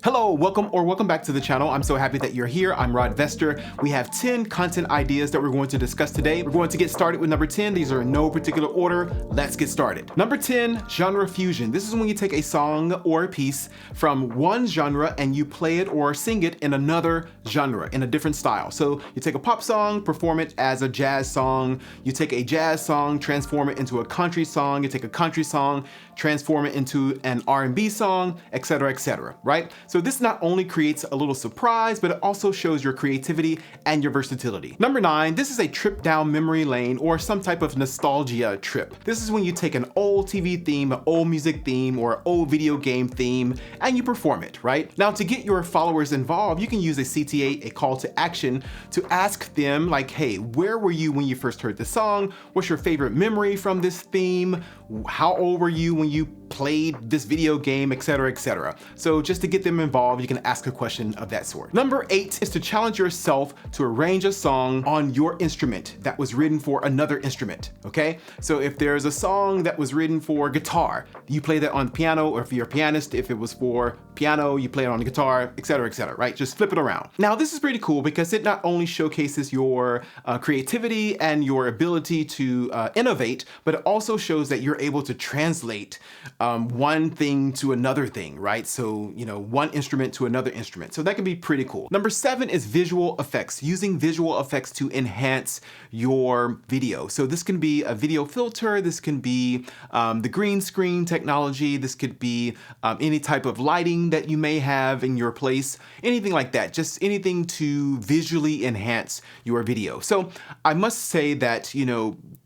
Hello, welcome back to the channel. I'm so happy that you're here. I'm Rod Vester. We have 10 content ideas that we're going to discuss today. We're going to get started with number 10. These are in no particular order. Let's get started. Number 10, genre fusion. This is when you take a song or a piece from one genre and you play it or sing it in another genre, in a different style. So you take a pop song, perform it as a jazz song. You take a jazz song, transform it into a country song. You take a country song, transform it into an R&B song, etc., right? So this not only creates a little surprise, but it also shows your creativity and your versatility. Number 9, this is a trip down memory lane or some type of nostalgia trip. This is when you take an old TV theme, an old music theme, or an old video game theme, and you perform it, right? Now, to get your followers involved, you can use a CTA, a call to action, to ask them like, hey, where were you when you first heard the song? What's your favorite memory from this theme? How old were you when you played this video game, etc. So just to get them involved, you can ask a question of that sort. Number 8 is to challenge yourself to arrange a song on your instrument that was written for another instrument, okay? So if there's a song that was written for guitar, you play that on the piano, or if you're a pianist, if it was for piano, you play it on the guitar, etc., right? Just flip it around. Now, this is pretty cool because it not only showcases your creativity and your ability to innovate, but it also shows that you're able to translate one thing to another thing, right? So, one instrument to another instrument. So that can be pretty cool. Number 7 is visual effects, using visual effects to enhance your video. So this can be a video filter, this can be the green screen technology, this could be any type of lighting that you may have in your place, anything like that, just anything to visually enhance your video. So I must say that,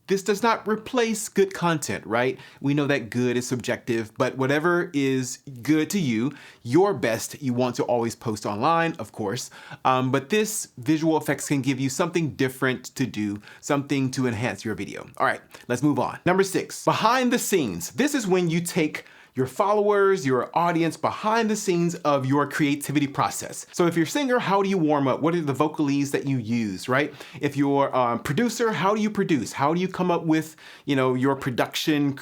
this does not replace good content, right? We know that good is subjective, but whatever is good to you, your best, you want to always post online, of course. But this visual effects can give you something different to do, something to enhance your video. All right, let's move on. Number 6, behind the scenes. This is when you take your followers, your audience behind the scenes of your creativity process. So if you're a singer, how do you warm up? What are the vocalises that you use, right? If you're a producer, how do you produce? How do you come up with, your production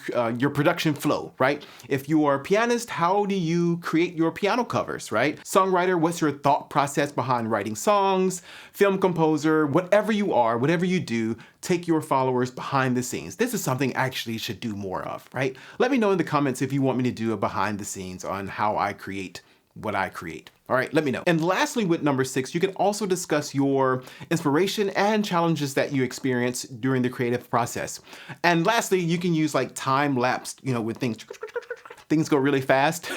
flow, right? If you are a pianist, how do you create your piano covers, right? Songwriter, what's your thought process behind writing songs? Film composer, whatever you are, whatever you do, take your followers behind the scenes. This is something I actually should do more of, right? Let me know in the comments if you want me to do a behind the scenes on how I create what I create. All right, let me know. And lastly, with number 6, you can also discuss your inspiration and challenges that you experience during the creative process. And lastly, you can use like time lapse, with things go really fast,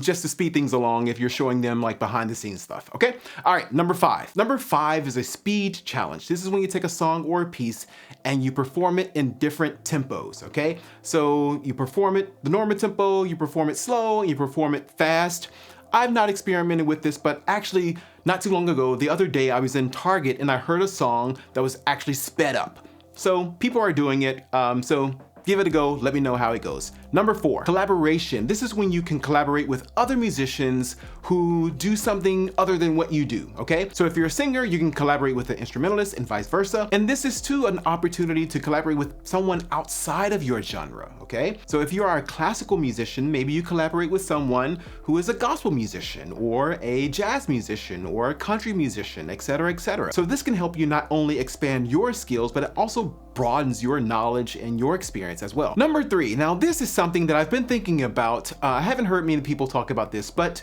just to speed things along if you're showing them like behind the scenes stuff, okay? All right, number 5. Number 5 is a speed challenge. This is when you take a song or a piece and you perform it in different tempos, okay? So you perform it the normal tempo, you perform it slow, you perform it fast. I've not experimented with this, but actually not too long ago, the other day I was in Target and I heard a song that was actually sped up. So people are doing it, so give it a go, let me know how it goes. Number 4, collaboration. This is when you can collaborate with other musicians who do something other than what you do, okay? So if you're a singer, you can collaborate with an instrumentalist and vice versa. And this is too an opportunity to collaborate with someone outside of your genre, okay? So if you are a classical musician, maybe you collaborate with someone who is a gospel musician or a jazz musician or a country musician, etc. So this can help you not only expand your skills, but it also broadens your knowledge and your experience as well. Number 3, now this is something that I've been thinking about. I haven't heard many people talk about this, but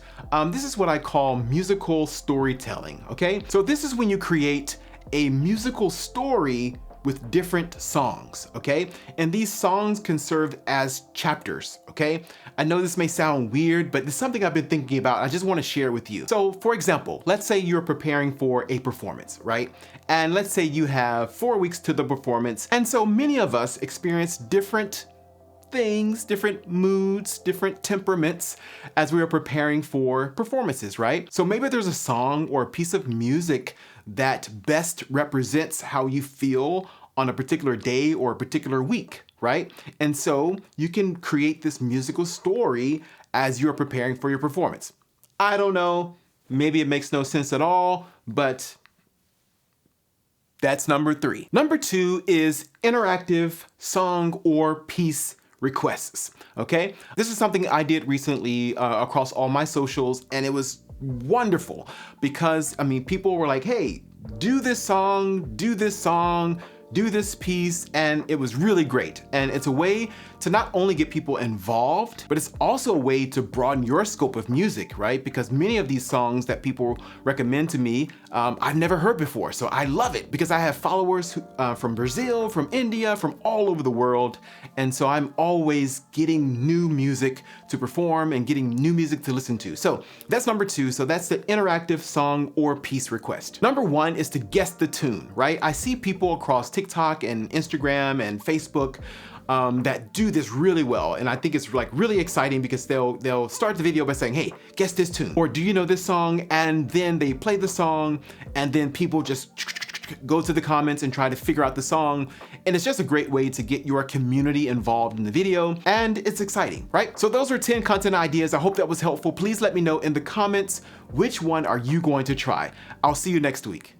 this is what I call musical storytelling, okay? So this is when you create a musical story with different songs, okay? And these songs can serve as chapters, okay? I know this may sound weird, but it's something I've been thinking about. I just want to share with you. So for example, let's say you're preparing for a performance, right? And let's say you have 4 weeks to the performance. And so many of us experience different things, different moods, different temperaments as we are preparing for performances, right? So maybe there's a song or a piece of music that best represents how you feel on a particular day or a particular week, right? And so you can create this musical story as you're preparing for your performance. I don't know, maybe it makes no sense at all, but that's number 3. Number 2 is interactive song or piece requests, okay? This is something I did recently across all my socials, and it was wonderful because, I mean, people were like, hey, do this song, do this song, do this piece, and it was really great. And it's a way to not only get people involved, but it's also a way to broaden your scope of music, right? Because many of these songs that people recommend to me, I've never heard before. So I love it because I have followers from Brazil, from India, from all over the world. And so I'm always getting new music to perform and getting new music to listen to. So that's number 2. So that's the interactive song or piece request. Number 1 is to guess the tune, right? I see people across TikTok and Instagram and Facebook that do this really well. And I think it's like really exciting because they'll start the video by saying, hey, guess this tune, or do you know this song? And then they play the song, and then people just go to the comments and try to figure out the song. And it's just a great way to get your community involved in the video, and it's exciting, right? So those are 10 content ideas. I hope that was helpful. Please let me know in the comments, which one are you going to try? I'll see you next week.